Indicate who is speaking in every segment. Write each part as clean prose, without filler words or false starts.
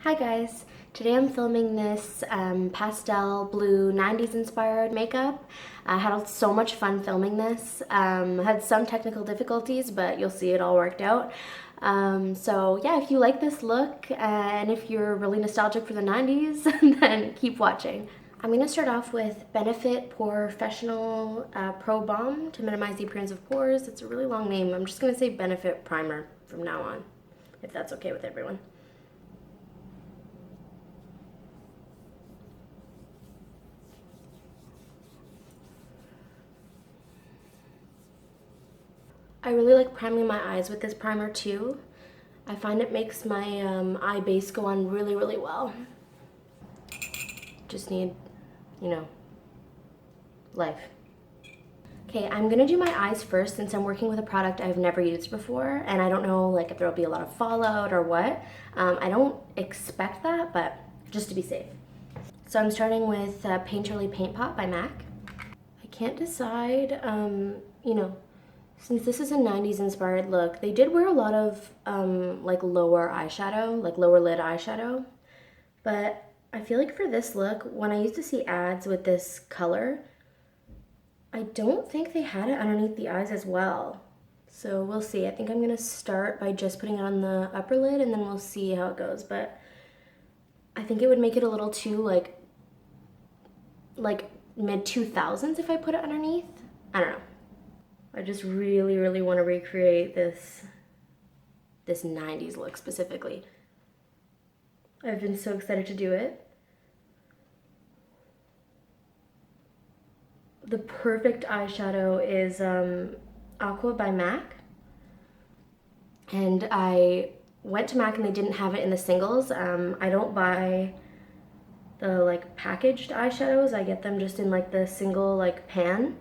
Speaker 1: Hi guys, today I'm filming this pastel blue 90s inspired makeup. I had so much fun filming this. Had some technical difficulties, but you'll see it all worked out. So yeah, if you like this look and if you're really nostalgic for the 90s, then keep watching. I'm going to start off with Benefit Professional Pro Balm to minimize the appearance of pores. It's a really long name. I'm just going to say Benefit Primer from now on, if that's okay with everyone. I really like priming my eyes with this primer too. I find it makes my eye base go on really, really well. Just need, life. Okay, I'm gonna do my eyes first since I'm working with a product I've never used before and I don't know if there'll be a lot of fallout or what. I don't expect that, but just to be safe. So I'm starting with Painterly Paint Pot by MAC. I can't decide, since this is a 90s inspired look, they did wear a lot of lower eyeshadow, lower lid eyeshadow. But I feel like for this look, when I used to see ads with this color, I don't think they had it underneath the eyes as well. So we'll see. I think I'm gonna start by just putting it on the upper lid and then we'll see how it goes. But I think it would make it a little too like mid 2000s if I put it underneath. I don't know. I just really, really want to recreate this 90s look specifically. I've been so excited to do it. The perfect eyeshadow is Aqua by MAC. And I went to MAC and they didn't have it in the singles. I don't buy the packaged eyeshadows. I get them just in the single pan.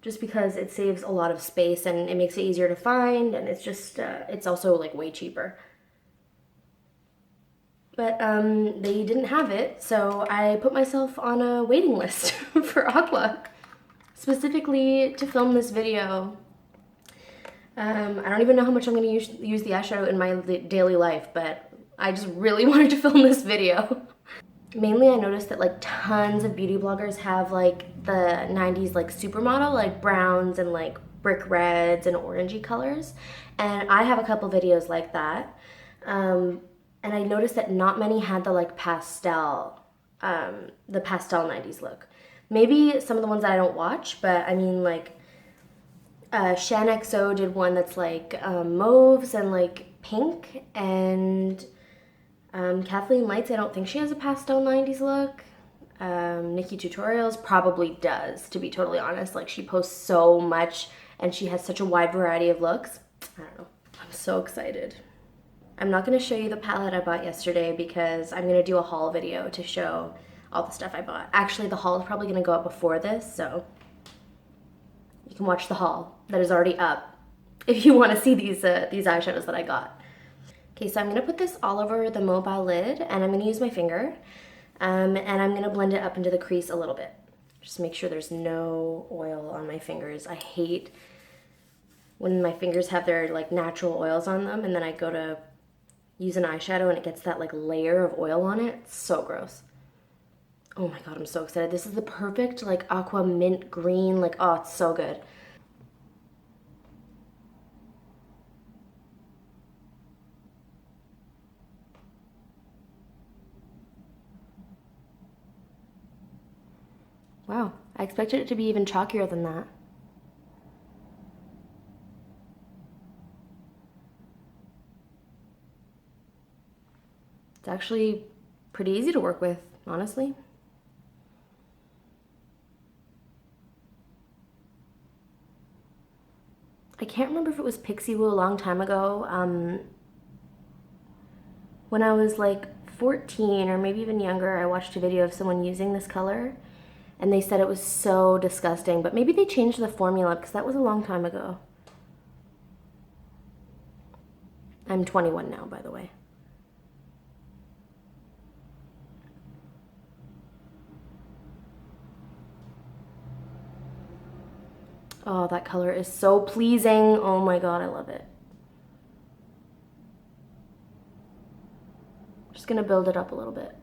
Speaker 1: Just because it saves a lot of space and it makes it easier to find, and it's just, it's also way cheaper. But they didn't have it, so I put myself on a waiting list for Aqua, specifically to film this video. I don't even know how much I'm gonna use the eyeshadow in my daily life, but I just really wanted to film this video. Mainly I noticed that tons of beauty bloggers have the 90s supermodel, browns and brick reds and orangey colors. And I have a couple videos like that. And I noticed that not many had the pastel, the pastel 90s look. Maybe some of the ones that I don't watch, but I mean Shan XO did one that's mauves and pink, and Kathleen Lights, I don't think she has a pastel 90s look. Nikki Tutorials probably does, to be totally honest. She posts so much and she has such a wide variety of looks. I don't know. I'm so excited. I'm not going to show you the palette I bought yesterday because I'm going to do a haul video to show all the stuff I bought. Actually, the haul is probably going to go up before this, so you can watch the haul that is already up if you want to see these eyeshadows that I got. Okay, so I'm gonna put this all over the mobile lid and I'm gonna use my finger and I'm gonna blend it up into the crease a little bit. Just make sure there's no oil on my fingers. I hate when my fingers have their natural oils on them and then I go to use an eyeshadow and it gets that layer of oil on it. It's so gross. Oh my God, I'm so excited. This is the perfect aqua mint green, oh, it's so good. Wow, I expected it to be even chalkier than that. It's actually pretty easy to work with, honestly. I can't remember if it was Pixie Woo a long time ago. When I was 14 or maybe even younger, I watched a video of someone using this color and they said it was so disgusting, but maybe they changed the formula because that was a long time ago. I'm 21 now, by the way. Oh, that color is so pleasing. Oh my God, I love it. Just gonna build it up a little bit.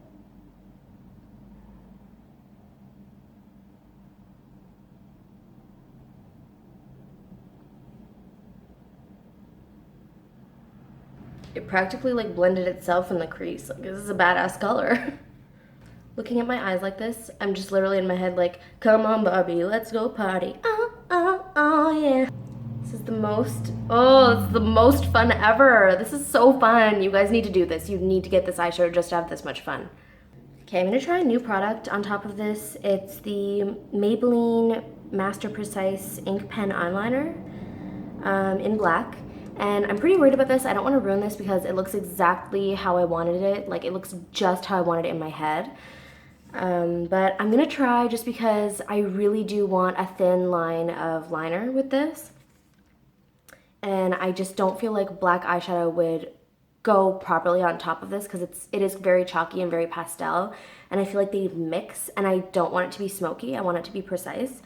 Speaker 1: It practically like blended itself in the crease. Like, this is a badass color. Looking at my eyes like this, I'm just literally in my head like, come on Barbie, let's go party. Oh, oh, oh, yeah. This is the most fun ever. This is so fun. You guys need to do this. You need to get this eyeshadow just to have this much fun. Okay, I'm gonna try a new product on top of this. It's the Maybelline Master Precise Ink Pen Eyeliner in black. And I'm pretty worried about this. I don't want to ruin this because it looks exactly how I wanted it. Like, it looks just how I wanted it in my head. But I'm gonna try just because I really do want a thin line of liner with this. And I just don't feel like black eyeshadow would go properly on top of this because it is very chalky and very pastel, and I feel like they mix, and I don't want it to be smoky. I want it to be precise.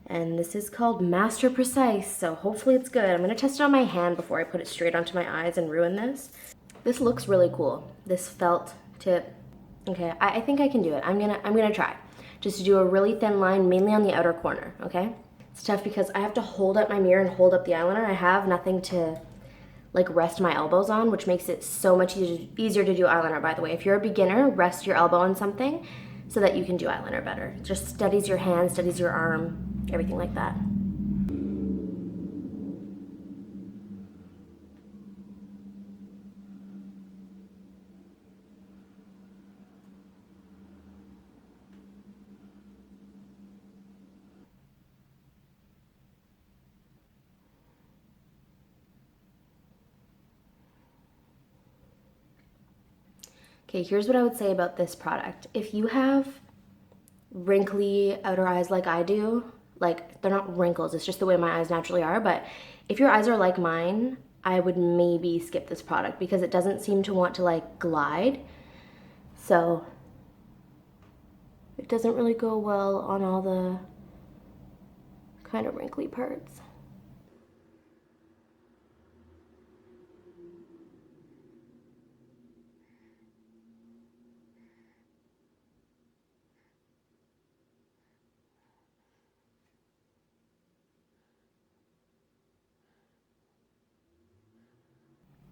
Speaker 1: And this is called Master Precise, so hopefully it's good. I'm gonna test it on my hand before I put it straight onto my eyes and ruin this. This looks really cool. This felt tip. Okay, I think I can do it. I'm gonna try. Just to do a really thin line, mainly on the outer corner, okay? It's tough because I have to hold up my mirror and hold up the eyeliner. I have nothing to like rest my elbows on, which makes it so much easier to do eyeliner, by the way. If you're a beginner, rest your elbow on something so that you can do eyeliner better. It just steadies your hand, steadies your arm, everything like that. Okay, here's what I would say about this product. If you have wrinkly outer eyes like I do, like they're not wrinkles, it's just the way my eyes naturally are, but if your eyes are like mine, I would maybe skip this product because it doesn't seem to want to like glide. So it doesn't really go well on all the kind of wrinkly parts.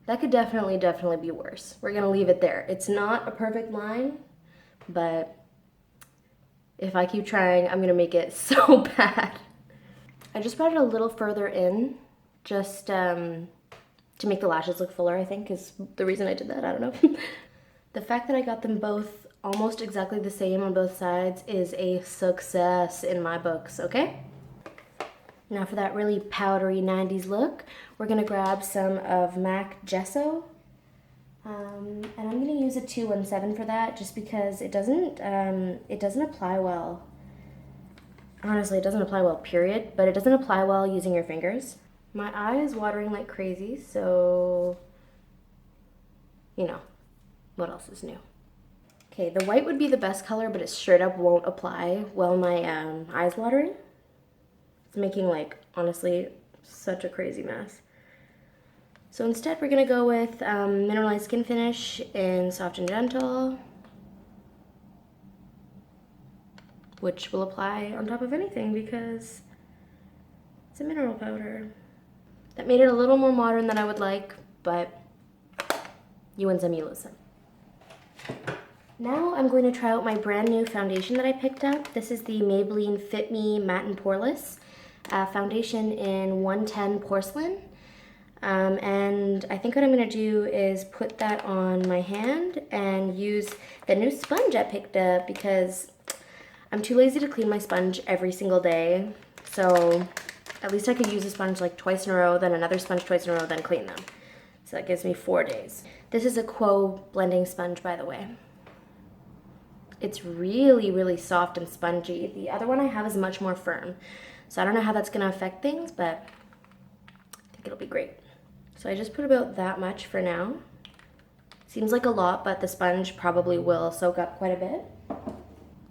Speaker 1: That could definitely be worse. We're gonna leave it there. It's not a perfect line, but if I keep trying, I'm gonna make it so bad. I just brought it a little further in, just to make the lashes look fuller, I think, is the reason I did that. I don't know. The fact that I got them both almost exactly the same on both sides is a success in my books, okay? Now for that really powdery 90s look, we're gonna grab some of MAC Gesso. And I'm gonna use a 217 for that just because it doesn't apply well. Honestly, it doesn't apply well, period, but it doesn't apply well using your fingers. My eye is watering like crazy, so, you know, what else is new? Okay, the white would be the best color, but it straight up won't apply while my eye's watering. It's making, like, honestly, such a crazy mess. So instead, we're gonna go with Mineralized Skin Finish in Soft and Gentle, which will apply on top of anything because it's a mineral powder. That made it a little more modern than I would like, but you win some, you lose some. Now I'm going to try out my brand new foundation that I picked up. This is the Maybelline Fit Me Matte and Poreless foundation in 110 Porcelain. And I think what I'm going to do is put that on my hand and use the new sponge I picked up because I'm too lazy to clean my sponge every single day. So at least I could use a sponge like twice in a row, then another sponge twice in a row, then clean them. So that gives me 4 days. This is a Quo blending sponge, by the way. It's really, really soft and spongy. The other one I have is much more firm. So I don't know how that's gonna affect things, but I think it'll be great. So I just put about that much for now. Seems like a lot, but the sponge probably will soak up quite a bit.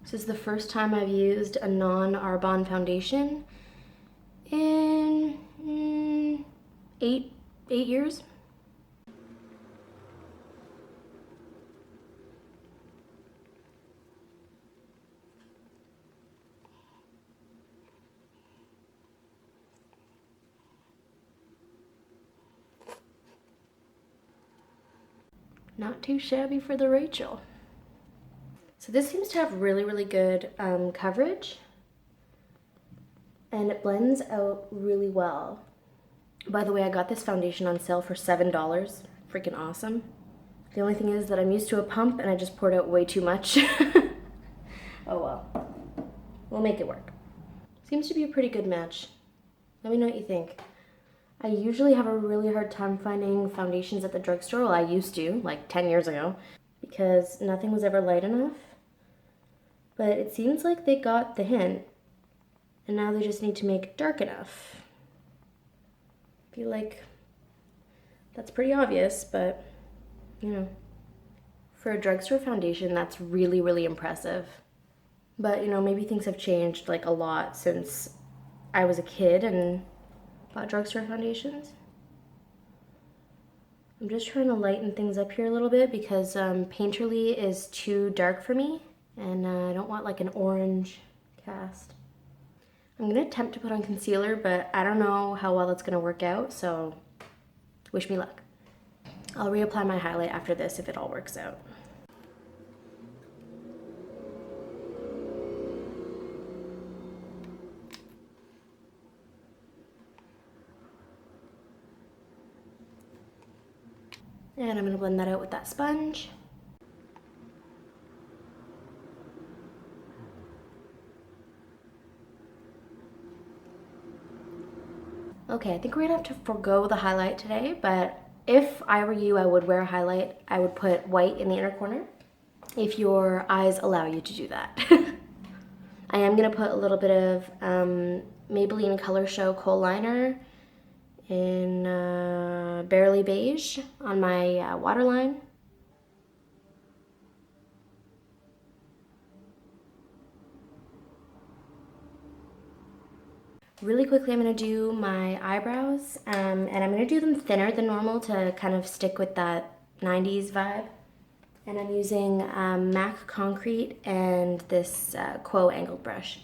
Speaker 1: This is the first time I've used a non-Arbonne foundation in 8 years. Not too shabby for the Rachel. So this seems to have really, really good coverage, and it blends out really well. By the way, I got this foundation on sale for $7. Freaking awesome. The only thing is that I'm used to a pump and I just poured out way too much. Oh well. We'll make it work. Seems to be a pretty good match. Let me know what you think. I usually have a really hard time finding foundations at the drugstore. Well, I used to, like 10 years ago, because nothing was ever light enough. But it seems like they got the hint, and now they just need to make it dark enough. I feel like that's pretty obvious, but, you know, for a drugstore foundation, that's really, really impressive. But, you know, maybe things have changed, like, a lot since I was a kid and bought drugstore foundations. I'm just trying to lighten things up here a little bit because Painterly is too dark for me, and I don't want like an orange cast. I'm gonna attempt to put on concealer, but I don't know how well it's gonna work out, so wish me luck. I'll reapply my highlight after this if it all works out. And I'm gonna blend that out with that sponge. Okay, I think we're gonna have to forego the highlight today, but if I were you, I would wear a highlight. I would put white in the inner corner, if your eyes allow you to do that. I am gonna put a little bit of Maybelline Color Show Kohl Liner in Barely Beige on my waterline. Really quickly, I'm gonna do my eyebrows, and I'm gonna do them thinner than normal to kind of stick with that 90s vibe. And I'm using MAC Concrete and this Quo angled brush.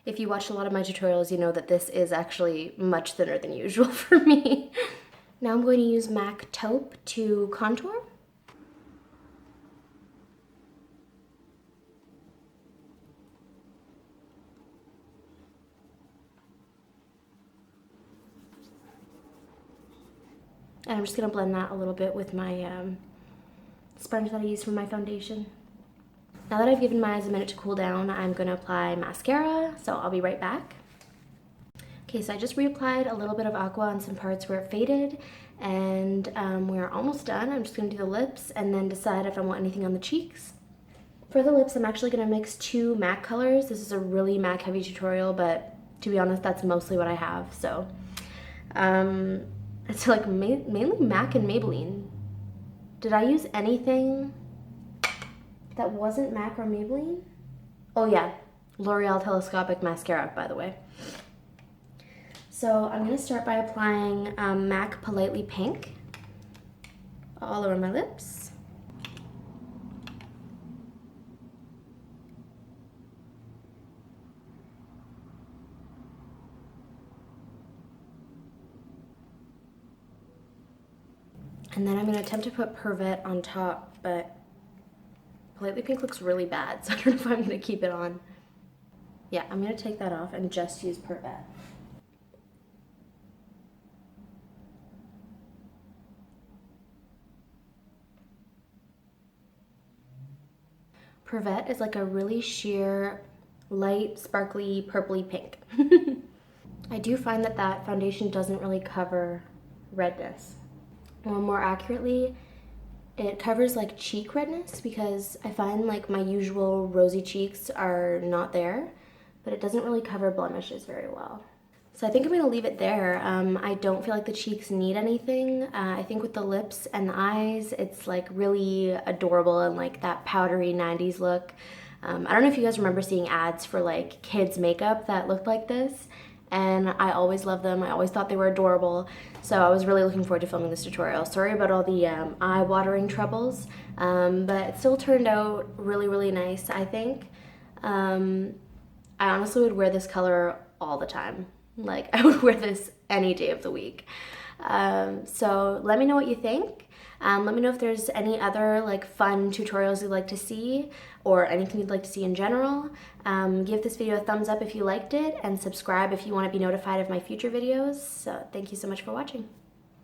Speaker 1: If you watch a lot of my tutorials, you know that this is actually much thinner than usual for me. Now I'm going to use MAC Taupe to contour. And I'm just gonna blend that a little bit with my sponge that I use for my foundation. Now that I've given my eyes a minute to cool down, I'm gonna apply mascara, so I'll be right back. Okay, so I just reapplied a little bit of aqua on some parts where it faded, and we're almost done. I'm just gonna do the lips and then decide if I want anything on the cheeks. For the lips, I'm actually gonna mix two MAC colors. This is a really MAC heavy tutorial, but to be honest, that's mostly what I have, so. It's like mainly MAC and Maybelline. Did I use anything that wasn't MAC or Maybelline? Oh yeah, L'Oreal Telescopic Mascara, by the way. So I'm gonna start by applying MAC Politely Pink all over my lips. And then I'm gonna attempt to put Pervette on top, but Politely Pink looks really bad, so I don't know if I'm gonna keep it on. Yeah, I'm gonna take that off and just use Pervette. Pervette is like a really sheer, light, sparkly, purpley pink. I do find that that foundation doesn't really cover redness. Or more accurately, it covers like cheek redness, because I find like my usual rosy cheeks are not there, but it doesn't really cover blemishes very well. So I think I'm gonna leave it there. I don't feel like the cheeks need anything. I think with the lips and the eyes, it's like really adorable and like that powdery 90s look. I don't know if you guys remember seeing ads for like kids makeup that looked like this, and I always loved them. I always thought they were adorable. So I was really looking forward to filming this tutorial. Sorry about all the eye-watering troubles, but it still turned out really, really nice, I think. I honestly would wear this color all the time. Like, I would wear this any day of the week. So let me know what you think. Let me know if there's any other like fun tutorials you'd like to see or anything you'd like to see in general. Give this video a thumbs up if you liked it and subscribe if you want to be notified of my future videos. So thank you so much for watching.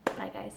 Speaker 1: Bye guys.